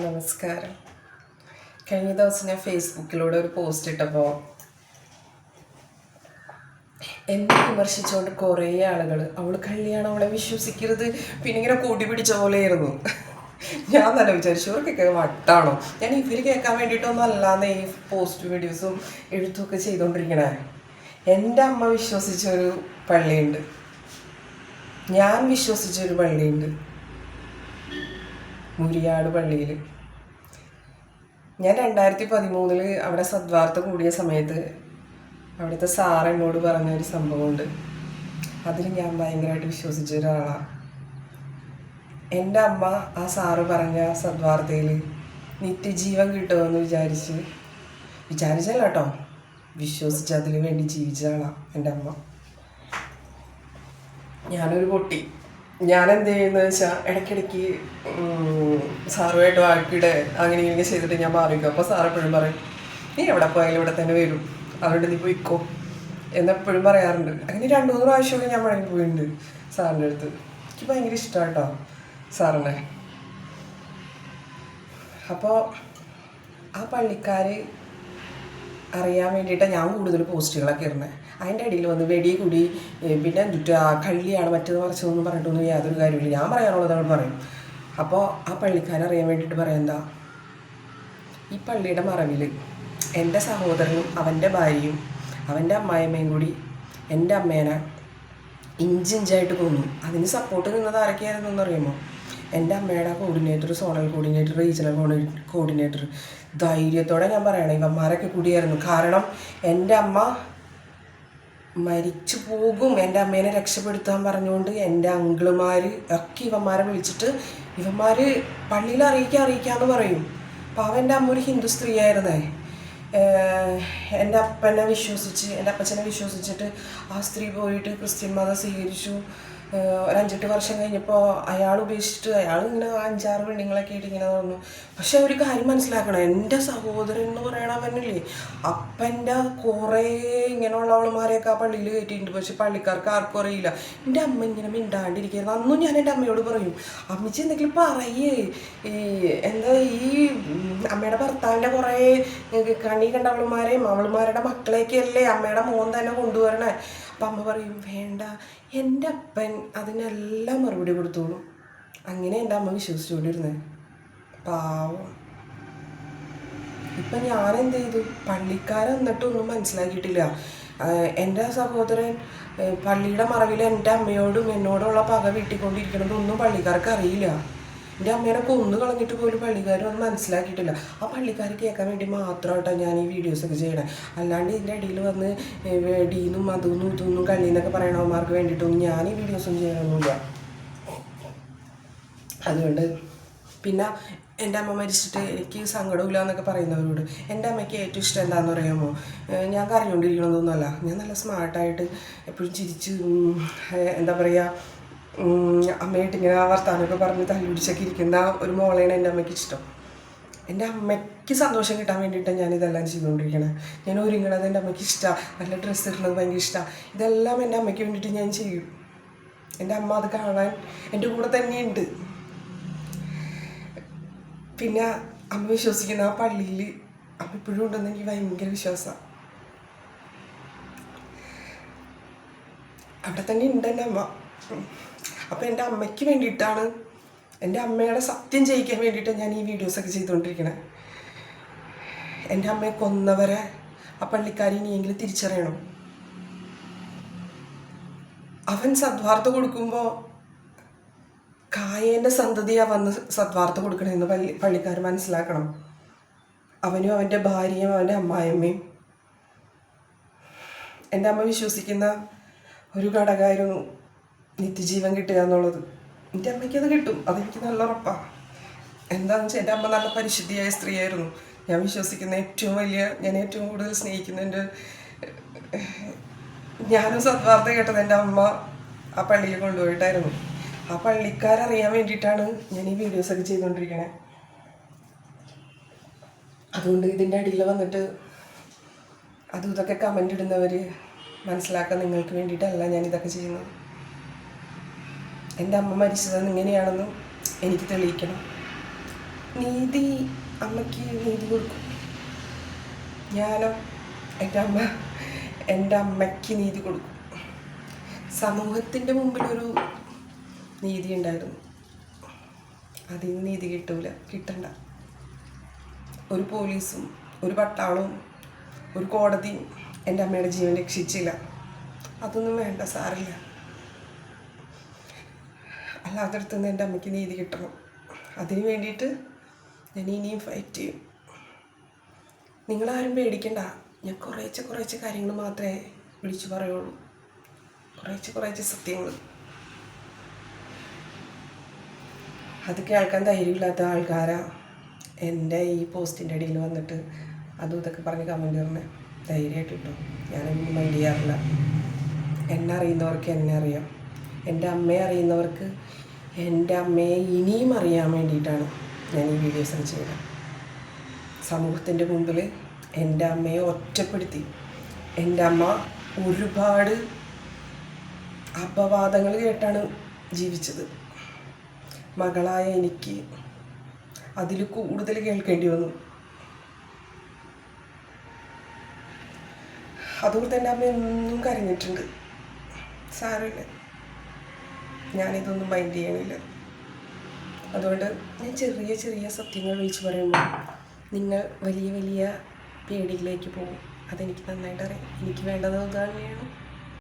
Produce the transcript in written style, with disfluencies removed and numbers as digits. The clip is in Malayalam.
നമസ്കാരം. കഴിഞ്ഞ ദിവസം ഞാൻ ഫേസ്ബുക്കിലൂടെ ഒരു പോസ്റ്റ് ഇട്ടപ്പോൾ എന്നെ വിമർശിച്ചുകൊണ്ട് കുറേ ആളുകൾ അവൾ കള്ളിയാണ്, അവളെ വിശ്വസിക്കരുത്, പിന്നെ ഇങ്ങനെ കൂട്ടി പിടിച്ച പോലെയായിരുന്നു. ഞാൻ തന്നെ വിചാരിച്ചു ഇവർക്കൊക്കെ വട്ടാണോ, ഞാൻ ഇവർ കേൾക്കാൻ വേണ്ടിയിട്ടൊന്നും അല്ലാതെ ഈ പോസ്റ്റ് വീഡിയോസും എഴുത്തുമൊക്കെ ചെയ്തുകൊണ്ടിരിക്കണേ. എൻ്റെ അമ്മ വിശ്വസിച്ചൊരു പള്ളിയുണ്ട്, ഞാൻ വിശ്വസിച്ചൊരു പള്ളിയുണ്ട്, മുരിയാട് പള്ളിയിൽ. ഞാൻ 2013 അവിടെ സദ്വാർത്ത കൂടിയ സമയത്ത് അവിടുത്തെ സാർ എന്നോട് പറഞ്ഞൊരു സംഭവമുണ്ട്. അതിൽ ഞാൻ ഭയങ്കരമായിട്ട് വിശ്വസിച്ച ഒരാളാണ്. എൻ്റെ അമ്മ ആ സാറ് പറഞ്ഞ സദ്വാർത്തയിൽ നിത്യജീവൻ കിട്ടുമെന്ന് വിചാരിച്ചല്ല കേട്ടോ, വിശ്വസിച്ച് അതിന് വേണ്ടി ജീവിച്ച ആളാണ് എൻ്റെ അമ്മ. ഞാനൊരു പൊട്ടി. ഞാൻ എന്ത് ചെയ്യുന്നത് വെച്ചാൽ ഇടയ്ക്കിടയ്ക്ക് സാറുമായിട്ട് വാക്കിടെ അങ്ങനെ ഇങ്ങനെ ചെയ്തിട്ട് ഞാൻ മാറിക്കും. അപ്പോൾ സാർ എപ്പോഴും പറയും, നീ എവിടെ പോയാലും ഇവിടെ തന്നെ വരും, അതുകൊണ്ട് നീ പോയിക്കോ എന്നെപ്പോഴും പറയാറുണ്ട്. അങ്ങനെ 2-3 പ്രാവശ്യമൊക്കെ ഞാൻ മടങ്ങി പോയിട്ടുണ്ട് സാറിൻ്റെ അടുത്ത്. എനിക്ക് ഭയങ്കര ഇഷ്ടമാണ് കേട്ടോ സാറിനെ. അപ്പോൾ ആ പള്ളിക്കാർ അറിയാൻ വേണ്ടിയിട്ടാണ് ഞാൻ കൂടുതൽ പോസ്റ്റുകളൊക്കെ ഇടുന്നത്. അതിൻ്റെ ഇടയിൽ വന്ന് വെടി കൂടി പിന്നെ എന്തുറ്റാ കള്ളിയാണ് മറ്റേത് മറിച്ചതെന്ന് പറഞ്ഞിട്ടൊന്നും യാതൊരു കാര്യമില്ല. ഞാൻ പറയാനുള്ളത് അവൾ പറയും. അപ്പോൾ ആ പള്ളിക്കാരറിയാൻ വേണ്ടിയിട്ട് പറയാം, ഈ പള്ളിയുടെ മറവിൽ എൻ്റെ സഹോദരനും അവൻ്റെ ഭാര്യയും അവൻ്റെ അമ്മായിയമ്മയും കൂടി എൻ്റെ അമ്മേനെ ഇഞ്ചിഞ്ചായിട്ട് കൊന്നു. അതിന് സപ്പോർട്ട് നിന്നത് ആരൊക്കെയായിരുന്നു എന്നറിയുമോ? എൻ്റെ അമ്മയുടെ coordinator, zonal coordinator, regional coordinator. ധൈര്യത്തോടെ ഞാൻ പറയണം, ഇവന്മാരൊക്കെ കൂടിയായിരുന്നു. കാരണം എൻ്റെ അമ്മ മരിച്ചു പോകും, എൻ്റെ അമ്മേനെ രക്ഷപ്പെടുത്താൻ പറഞ്ഞുകൊണ്ട് എൻ്റെ അങ്കിളുമാർ ഒക്കെ ഇവന്മാരെ വിളിച്ചിട്ട് ഇവന്മാർ പള്ളിയിൽ അറിയിക്കാമെന്ന് പറയും. അപ്പോൾ എൻ്റെ അമ്മ ഒരു ഹിന്ദു സ്ത്രീ ആയിരുന്നേ. എൻ്റെ അപ്പച്ചനെ വിശ്വസിച്ചിട്ട് ആ സ്ത്രീ പോയിട്ട് ക്രിസ്ത്യൻ മതം സ്വീകരിച്ചു. ഒരു 5-8 വർഷം കഴിഞ്ഞപ്പോൾ അയാൾ ഉപേക്ഷിച്ചിട്ട് അയാൾ ഇങ്ങനെ 5-6 പെണ്ണുങ്ങളൊക്കെ ആയിട്ട് ഇങ്ങനെ നടന്നു. പക്ഷെ ഒരു കാര്യം മനസ്സിലാക്കണം, എൻ്റെ സഹോദരൻ എന്ന് പറയണവനില്ലേ, അപ്പൻ്റെ കുറേ ഇങ്ങനെയുള്ളവളുമാരെയൊക്കെ ആ പള്ളിയിൽ കയറ്റിയിട്ടുണ്ട്. പക്ഷെ പള്ളിക്കാർക്ക് ആർക്കും അറിയില്ല. എൻ്റെ അമ്മ ഇങ്ങനെ മിണ്ടാണ്ടിരിക്കുന്നത്. അന്നും ഞാൻ എൻ്റെ അമ്മയോട് പറയും, അമ്മച്ചി എന്തെങ്കിലും പറയേ, ഈ അമ്മയുടെ ഭർത്താവിൻ്റെ കുറേ കണി കണ്ടവളുമാരെയും അവളുമാരുടെ മക്കളെയൊക്കെയല്ലേ അമ്മയുടെ മോൻ തന്നെ കൊണ്ടുവരണേ. അപ്പം അമ്മ പറയും, വേണ്ട, എൻ്റെ അപ്പൻ അതിനെല്ലാം മറുപടി കൊടുത്തോളും. അങ്ങനെ എൻ്റെ അമ്മ വിശ്വസിച്ചുകൊണ്ടിരുന്നത്. പാവം. ഇപ്പം ഞാനെന്ത് ചെയ്തു, പള്ളിക്കാരെന്നിട്ടൊന്നും മനസ്സിലാക്കിയിട്ടില്ല. എൻ്റെ സഹോദരൻ പള്ളിയുടെ മറവിൽ എൻ്റെ അമ്മയോടും എന്നോടുള്ള പക വീട്ടിക്കൊണ്ടിരിക്കണതൊന്നും പള്ളിക്കാർക്ക് അറിയില്ല. എൻ്റെ അമ്മേനെ കൊന്നു കളഞ്ഞിട്ട് പോലും പള്ളിക്കാരൊന്നും മനസ്സിലാക്കിയിട്ടില്ല. ആ പള്ളിക്കാർ കേൾക്കാൻ വേണ്ടി മാത്രമായിട്ടാണ് ഞാൻ ഈ വീഡിയോസൊക്കെ ചെയ്യണേ. അല്ലാണ്ട് ഇതിൻ്റെ ഇടയിൽ വന്ന് ഡീന്നും അതൊന്നും ഇതൊന്നും കള്ളിന്നൊക്കെ പറയണവന്മാർക്ക് വേണ്ടിയിട്ടൊന്നും ഞാൻ ഈ വീഡിയോസൊന്നും ചെയ്യണമൊന്നുമില്ല. അതുകൊണ്ട് പിന്നെ എൻ്റെ അമ്മ മരിച്ചിട്ട് എനിക്ക് സങ്കടമില്ല എന്നൊക്കെ പറയുന്നവരോട് എൻ്റെ അമ്മയ്ക്ക് ഏറ്റവും ഇഷ്ടം എന്താണെന്ന് അറിയാമോ? ഞാൻ കരഞ്ഞുകൊണ്ടിരിക്കണമെന്നൊന്നുമല്ല, ഞാൻ നല്ല സ്മാർട്ടായിട്ട് എപ്പോഴും ചിരിച്ച് എന്താ പറയുക, അമ്മയായിട്ട് ഇങ്ങനെ വർത്താനമൊക്കെ പറഞ്ഞ് തല്ലുപിടിച്ചൊക്കെ ഇരിക്കുന്ന ഒരു മോളെയാണ് എൻ്റെ അമ്മയ്ക്ക് ഇഷ്ടം. എൻ്റെ അമ്മയ്ക്ക് സന്തോഷം കിട്ടാൻ വേണ്ടിയിട്ടാണ് ഞാനിതെല്ലാം ചെയ്തുകൊണ്ടിരിക്കണേ. ഞാൻ ഒരുങ്ങണത് എൻ്റെ അമ്മയ്ക്ക് ഇഷ്ടമാണ്, നല്ല ഡ്രസ്സ് ഇടുന്നത് ഭയങ്കര ഇഷ്ടമാണ്. ഇതെല്ലാം എൻ്റെ അമ്മയ്ക്ക് വേണ്ടിയിട്ട് ഞാൻ ചെയ്യും. എൻ്റെ അമ്മ അത് കാണാൻ എൻ്റെ കൂടെ തന്നെയുണ്ട്. പിന്നെ അമ്മ വിശ്വസിക്കുന്ന ആ പള്ളിയിൽ അമ്മ ഇപ്പോഴും ഉണ്ടെന്ന് എനിക്ക് ഭയങ്കര വിശ്വാസമാണ്. അവിടെ തന്നെ ഉണ്ട് എൻ്റെ അമ്മ. അപ്പോൾ എൻ്റെ അമ്മയ്ക്ക് വേണ്ടിയിട്ടാണ്, എൻ്റെ അമ്മയുടെ സത്യം ചെയ്യിക്കാൻ വേണ്ടിയിട്ടാണ് ഞാൻ ഈ വീഡിയോസൊക്കെ ചെയ്തുകൊണ്ടിരിക്കണേ. എൻ്റെ അമ്മയെ കൊന്നവരെ ആ പള്ളിക്കാരി ഇനിയെങ്കിലും തിരിച്ചറിയണം. അവൻ സദ്വാർത്ത കൊടുക്കുമ്പോൾ കായേൻ്റെ സന്തതിയാണ് വന്ന് സദ്വാർത്ത കൊടുക്കണമെന്ന് പള്ളിക്കാർ മനസ്സിലാക്കണം. അവനും അവൻ്റെ ഭാര്യയും അവൻ്റെ അമ്മായിയമ്മയും. എൻ്റെ അമ്മ വിശ്വസിക്കുന്ന ഒരു ഘടകമായിരുന്നു നിത്യജീവൻ കിട്ടുക എന്നുള്ളത്. എൻ്റെ അമ്മയ്ക്ക് അത് കിട്ടും, അതെനിക്ക് നല്ല ഉറപ്പാണ്. എന്താണെന്ന് വെച്ചാൽ എൻ്റെ അമ്മ നല്ല പരിശുദ്ധിയായ സ്ത്രീയായിരുന്നു. ഞാൻ വിശ്വസിക്കുന്ന ഞാൻ ഏറ്റവും കൂടുതൽ സ്നേഹിക്കുന്ന ഞാനും സദ്വാർത്ത കേട്ടത് എൻ്റെ അമ്മ ആ പള്ളിയിൽ കൊണ്ടുപോയിട്ടായിരുന്നു. ആ പള്ളിക്കാരറിയാൻ വേണ്ടിയിട്ടാണ് ഞാൻ ഈ വീഡിയോസൊക്കെ ചെയ്തുകൊണ്ടിരിക്കണേ. അതുകൊണ്ട് ഇതിൻ്റെ അടിയിൽ വന്നിട്ട് അതും ഇതൊക്കെ കമൻ്റ് ഇടുന്നവർ മനസ്സിലാക്കാൻ നിങ്ങൾക്ക് വേണ്ടിയിട്ടല്ല ഞാനിതൊക്കെ ചെയ്യുന്നത്. എൻ്റെ അമ്മ മരിച്ചത് ഇങ്ങനെയാണെന്നും എനിക്ക് തെളിയിക്കണം. നീതി അമ്മയ്ക്ക് നീതി കൊടുക്കും. ഞാനോ എൻ്റെ അമ്മയ്ക്ക് നീതി കൊടുക്കും. സമൂഹത്തിൻ്റെ മുമ്പിലൊരു നീതി ഉണ്ടായിരുന്നു, അതിന് നീതി കിട്ടണ്ട. ഒരു പോലീസും ഒരു പട്ടാളവും ഒരു കോടതിയും എൻ്റെ അമ്മയുടെ ജീവൻ രക്ഷിച്ചില്ല. അതൊന്നും വേണ്ട, സാറില്ല. അല്ലാത്തടത്തുനിന്ന് എൻ്റെ അമ്മയ്ക്ക് നീതി കിട്ടണം. അതിന് വേണ്ടിയിട്ട് ഞാൻ ഇനിയും ഫൈറ്റ് ചെയ്യും. നിങ്ങളാരും പേടിക്കണ്ട. ഞാൻ കുറേശ്ശെ കാര്യങ്ങൾ മാത്രമേ വിളിച്ചു പറയുള്ളൂ, കുറേശ്ശെ സത്യങ്ങൾ. അത് കേൾക്കാൻ ധൈര്യമില്ലാത്ത ആൾക്കാരാ എൻ്റെ ഈ പോസ്റ്റിൻ്റെ അടിയിൽ വന്നിട്ട് അതും ഇതൊക്കെ പറഞ്ഞ് കമൻറ്റ് പറഞ്ഞ്. ധൈര്യമായിട്ട് കിട്ടും, ഞാനൊന്നും മൈൻഡ് ചെയ്യാറില്ല. എന്നെ അറിയുന്നവർക്ക് എന്നെ അറിയാം, എൻ്റെ അമ്മയെ അറിയുന്നവർക്ക് എൻ്റെ അമ്മയെ ഇനിയും അറിയാൻ വേണ്ടിയിട്ടാണ് ഞാൻ ഈ വീഡിയോസ് ചെയ്യുന്നത്. സമൂഹത്തിൻ്റെ മുമ്പിൽ എൻ്റെ അമ്മയെ ഒറ്റപ്പെടുത്തി. എൻ്റെ അമ്മ ഒരുപാട് അപവാദങ്ങൾ കേട്ടാണ് ജീവിച്ചത്. മകളായ എനിക്ക് അതിൽ കൂടുതൽ കേൾക്കേണ്ടി വന്നു. അതുകൊണ്ട് എൻ്റെ അമ്മ എന്നും കരഞ്ഞിട്ടുണ്ട്. സാരമില്ല, ഞാനിതൊന്നും മൈൻഡ് ചെയ്യണില്ല. അതുകൊണ്ട് ഞാൻ ചെറിയ സത്യങ്ങൾ വിളിച്ച് പറയുമ്പോൾ നിങ്ങൾ വലിയ പേടിയിലേക്ക് പോകും. അതെനിക്ക് നന്നായിട്ട് അറിയാം. എനിക്ക് വേണ്ടത് അത് തന്നെയാണ്.